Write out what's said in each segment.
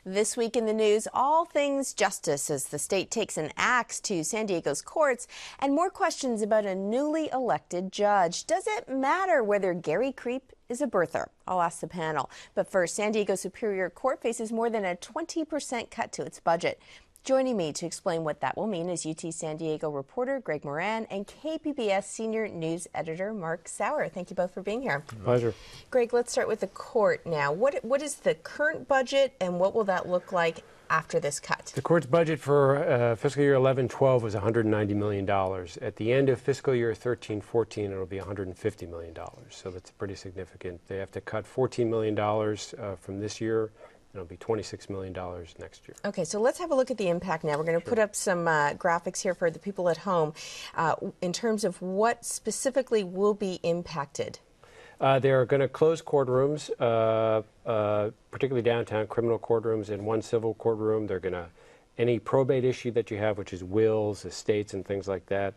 This week in the news, all things justice as the state takes an axe to San Diego's courts and more questions about a newly elected judge. Does it matter whether Gary Creep is a birther? I'll ask the panel. But first, San Diego Superior Court faces more than a 20% cut to its budget. Joining me to explain what that will mean is UT San Diego reporter Greg Moran and KPBS senior news editor Mark Sauer. Thank you both for being here. Pleasure. Greg, let's start with the court now. What is the current budget and what will that look like after this cut? The court's budget for fiscal year 11-12 was $190 million. At the end of fiscal year 13-14, it'll be $150 million. So that's pretty significant. They have to cut $14 million from this year. It'll be $26 million next year. Okay, so let's have a look at the impact now. We're going to put up some graphics here for the people at home in terms of what specifically will be impacted. They're going to close courtrooms, particularly downtown criminal courtrooms and one civil courtroom. They're going to, any probate issue that you have, which is wills, estates, and things like that,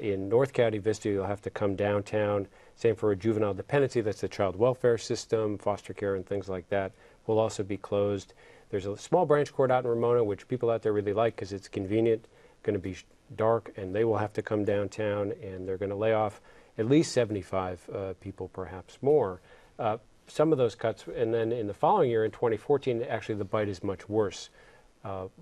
in North County Vista, you'll have to come downtown. Same for a juvenile dependency, that's the child welfare system, foster care, and things like that will also be closed. There's a small branch court out in Ramona, which people out there really like because it's convenient, going to be dark, and they will have to come downtown, and they're going to lay off at least 75 people, perhaps more. Some of those cuts, and then in the following year, in 2014, actually the bite is much worse.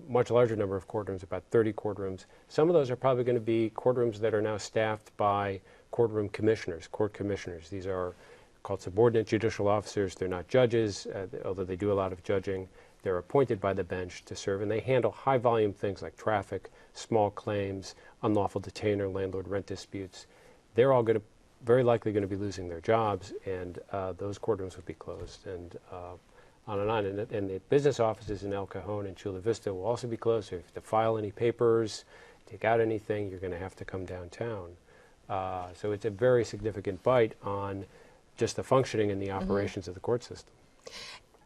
Much larger number of courtrooms, about 30 courtrooms. Some of those are probably going to be courtrooms that are now staffed by courtroom commissioners, court commissioners. These are called subordinate judicial officers. They're not judges, although they do a lot of judging. They're appointed by the bench to serve, and they handle high-volume things like traffic, small claims, unlawful detainer, landlord-rent disputes. They're all very likely going to be losing their jobs, and those courtrooms will be closed, and on and on. And the business offices in El Cajon and Chula Vista will also be closed. So if you have to file any papers, take out anything, you're going to have to come downtown. So it's a very significant bite on just the functioning and the operations of the court system.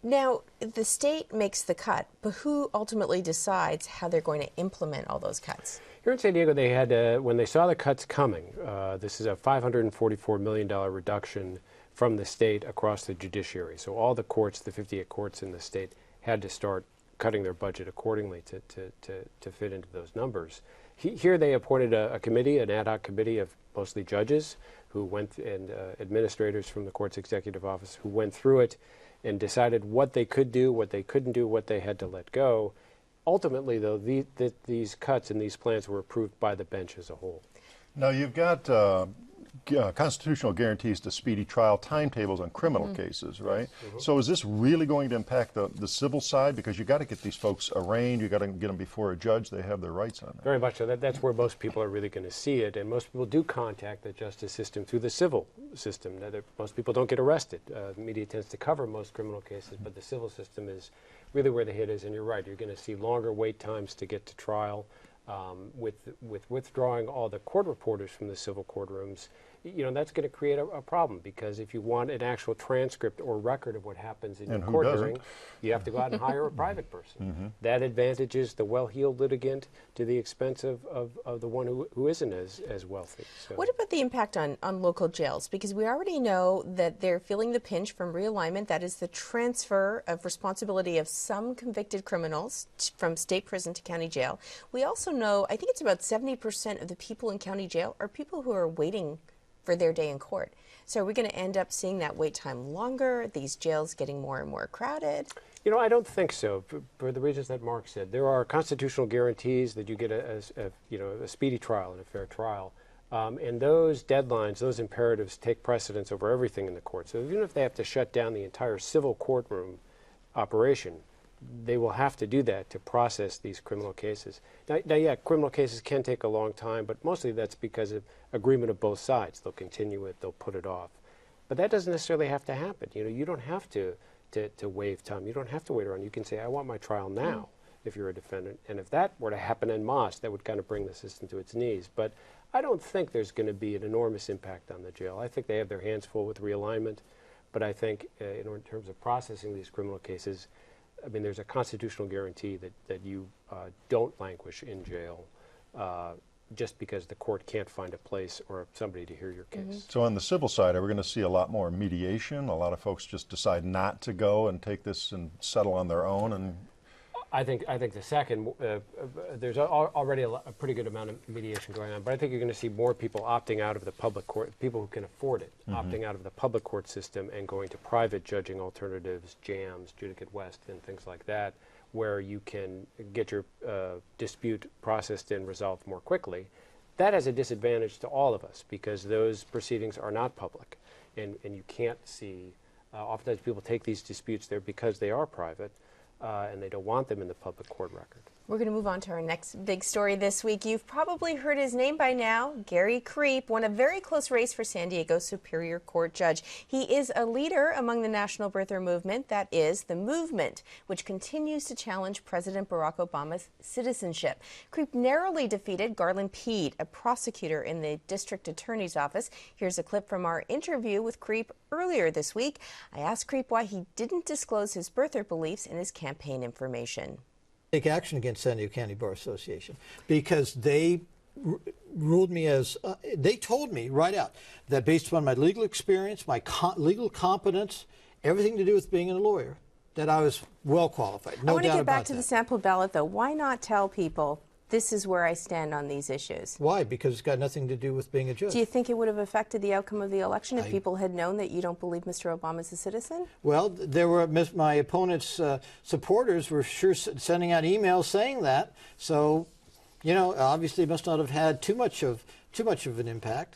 Now, the state makes the cut, but who ultimately decides how they're going to implement all those cuts? Here in San Diego, they had, when they saw the cuts coming, this is a $544 million reduction from the state across the judiciary. So all the courts, the 58 courts in the state, had to start cutting their budget accordingly to fit into those numbers. Here they appointed a committee, an ad hoc committee of mostly judges who went, and administrators from the court's executive office who went through it and decided what they could do, what they couldn't do, what they had to let go. Ultimately, though, these cuts and these plans were approved by the bench as a whole. Now, you've got constitutional guarantees to speedy trial timetables on criminal cases, right? So is this really going to impact the civil side? Because you've got to get these folks arraigned, you've got to get them before a judge, they have their rights on that. Very much so. That's where most people are really going to see it, and most people do contact the justice system through the civil system. Most people don't get arrested. The media tends to cover most criminal cases, but the civil system is really where the hit is, and you're right. You're going to see longer wait times to get to trial. With withdrawing all the court reporters from the civil courtrooms, that's going to create a problem, because if you want an actual transcript or record of what happens in your court hearing, you have to go out and hire a private person. That advantages the well-heeled litigant to the expense of the one who isn't as wealthy. So. What about the impact on local jails? Because we already know that they're feeling the pinch from realignment. That is the transfer of responsibility of some convicted criminals from state prison to county jail. We also know, I think it's about 70% of the people in county jail are people who are waiting for their day in court. So are we going to end up seeing that wait time longer, these jails getting more and more crowded? I don't think so, for the reasons that Mark said. There are constitutional guarantees that you get a speedy trial and a fair trial. And those deadlines, those imperatives take precedence over everything in the court. So even if they have to shut down the entire civil courtroom operation, they will have to do that to process these criminal cases. Now, yeah, criminal cases can take a long time, but mostly that's because of agreement of both sides. They'll continue it, they'll put it off. But that doesn't necessarily have to happen. You don't have to waive time. You don't have to wait around. You can say, I want my trial now, if you're a defendant. And if that were to happen en masse, that would kind of bring the system to its knees. But I don't think there's going to be an enormous impact on the jail. I think they have their hands full with realignment. But I think in terms of processing these criminal cases, I mean, there's a constitutional guarantee that you don't languish in jail just because the court can't find a place or somebody to hear your case. So on the civil side, are we going to see a lot more mediation? A lot of folks just decide not to go and take this and settle on their own and I think the second, there's already a pretty good amount of mediation going on, but I think you're going to see more people opting out of the public court, people who can afford it, opting out of the public court system and going to private judging alternatives, JAMS, Judicate West, and things like that, where you can get your dispute processed and resolved more quickly. That has a disadvantage to all of us because those proceedings are not public, and you can't see. Oftentimes people take these disputes there because they are private, and they don't want them in the public court record. We're going to move on to our next big story this week. You've probably heard his name by now. Gary Creep won a very close race for San Diego Superior Court judge. He is a leader among the national birther movement, that is, the movement, which continues to challenge President Barack Obama's citizenship. Creep narrowly defeated Garland Pede, a prosecutor in the district attorney's office. Here's a clip from our interview with Creep earlier this week. I asked Creep why he didn't disclose his birther beliefs in his campaign information. Take action against San Diego County Bar Association because they ruled me as, they told me right out that based upon my legal experience, my legal competence, everything to do with being a lawyer, that I was well qualified. No doubt about that. I want to get back to the sample ballot, though. Why not tell people this is where I stand on these issues? Why? Because it's got nothing to do with being a judge. Do you think it would have affected the outcome of the election if people had known that you don't believe Mr. Obama's a citizen? Well, there were my opponent's supporters were sure sending out emails saying that. So, you know, obviously it must not have had too much of an impact.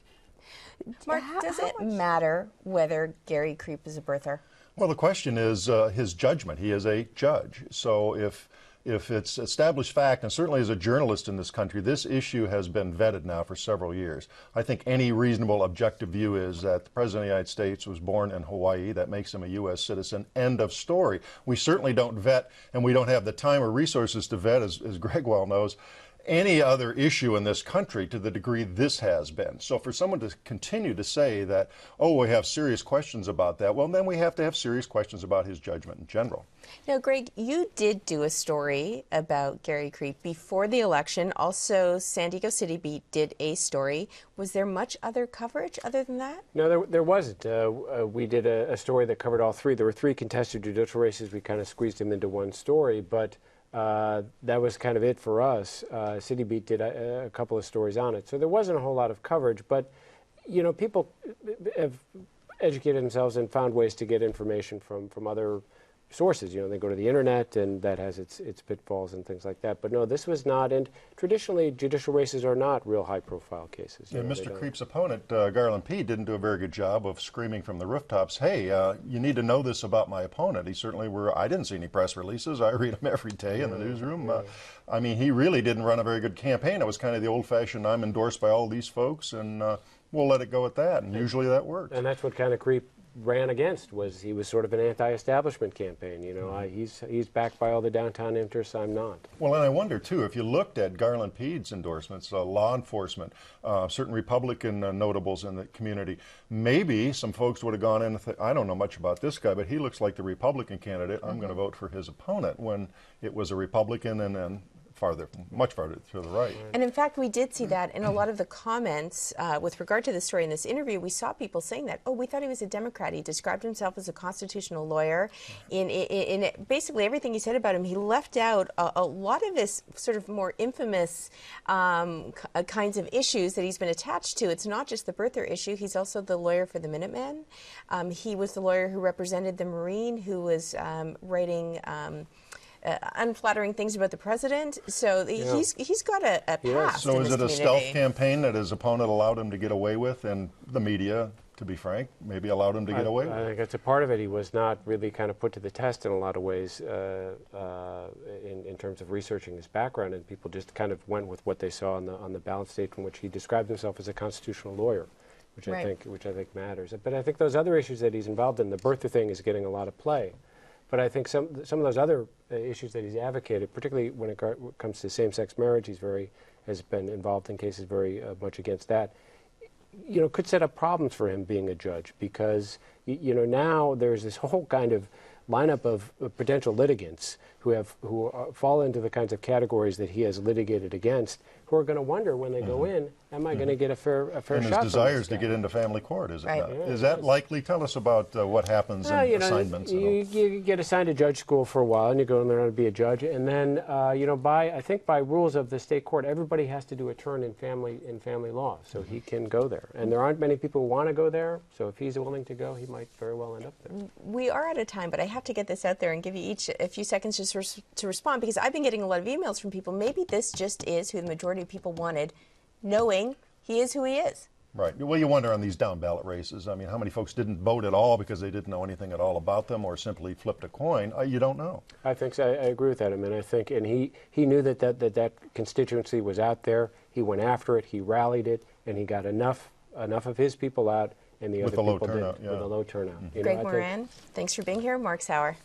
Mark, does it matter whether Gary Creep is a birther? Well, the question is his judgment. He is a judge. So if it's established fact, and certainly as a journalist in this country, this issue has been vetted now for several years. I think any reasonable objective view is that the President of the United States was born in Hawaii. That makes him a U.S. citizen. End of story. We certainly don't vet, and we don't have the time or resources to vet, as Greg well knows, any other issue in this country to the degree this has been. So for someone to continue to say that, oh, we have serious questions about that, well, then we have to have serious questions about his judgment in general. Now, Greg, you did do a story about Gary Creep before the election. Also, San Diego City Beat did a story. Was there much other coverage other than that? No, there wasn't. We did a story that covered all three. There were three contested judicial races. We kind of squeezed them into one story, but that was kind of it for us. City Beat did a couple of stories on it. So there wasn't a whole lot of coverage, but, you know, people have educated themselves and found ways to get information from other sources. You know, they go to the internet, and that has its pitfalls and things like that. But no, this was not, and traditionally judicial races are not real high-profile cases. Yeah, Mr. Creep's opponent, Garland Pede, didn't do a very good job of screaming from the rooftops, hey, you need to know this about my opponent. He certainly I didn't see any press releases. I read them every day in the newsroom. I mean, he really didn't run a very good campaign. It was kind of the old-fashioned, I'm endorsed by all these folks, and we'll let it go at that. And usually that works. And that's what kind of Creep ran against. He was sort of an anti-establishment campaign. You know, he's backed by all the downtown interests. I'm not. Well, and I wonder too, if you looked at Garland Pede's endorsements, law enforcement, certain Republican notables in the community, maybe some folks would have gone in and I don't know much about this guy, but he looks like the Republican candidate. I'm going to vote for his opponent, when it was a Republican and then much farther to the right. And in fact, we did see that in a lot of the comments with regard to the story in this interview. We saw people saying that, oh, we thought he was a Democrat. He described himself as a constitutional lawyer. In basically everything he said about him, he left out a lot of his sort of more infamous kinds of issues that he's been attached to. It's not just the birther issue. He's also the lawyer for the Minutemen. He was the lawyer who represented the Marine who was writing unflattering things about the president. So he's got a past. So in is this it a community. stealth campaign that his opponent allowed him to get away with, and the media, to be frank, maybe allowed him to get away with? I think that's a part of it. He was not really kind of put to the test in a lot of ways in terms of researching his background, and people just kind of went with what they saw on the ballot state from which he described himself as a constitutional lawyer, which I think matters. But I think those other issues that he's involved in, the birther thing is getting a lot of play. But I think some of those other issues that he's advocated, particularly when it comes to same-sex marriage, has been involved in cases very much against that. You know, could set up problems for him being a judge, because you know, now there's this whole kind of lineup of potential litigants who fall into the kinds of categories that he has litigated against, who are going to wonder when they go in, am I going to get a fair and shot? his desires to get into family court, is it not? Yeah, is that likely? Tell us about what happens in assignments. You get assigned to judge school for a while, and you go and learn how to be a judge, and then I think by rules of the state court, everybody has to do a turn in family law, so he can go there. And there aren't many people who want to go there, so if he's willing to go, he might very well end up there. We are out of time, but I have to get this out there and give you each a few seconds just to respond, because I've been getting a lot of emails from people. Maybe this just is who the majority of people wanted, knowing he is who he is. Right. Well, you wonder on these down ballot races. I mean, how many folks didn't vote at all because they didn't know anything at all about them, or simply flipped a coin? You don't know. I think so. I agree with that. I mean, I think, and he knew that constituency was out there. He went after it. He rallied it, and he got enough of his people out, and the With other a low people turnout, did with a low turnout. Greg Moran, thanks for being here. Mark Sauer.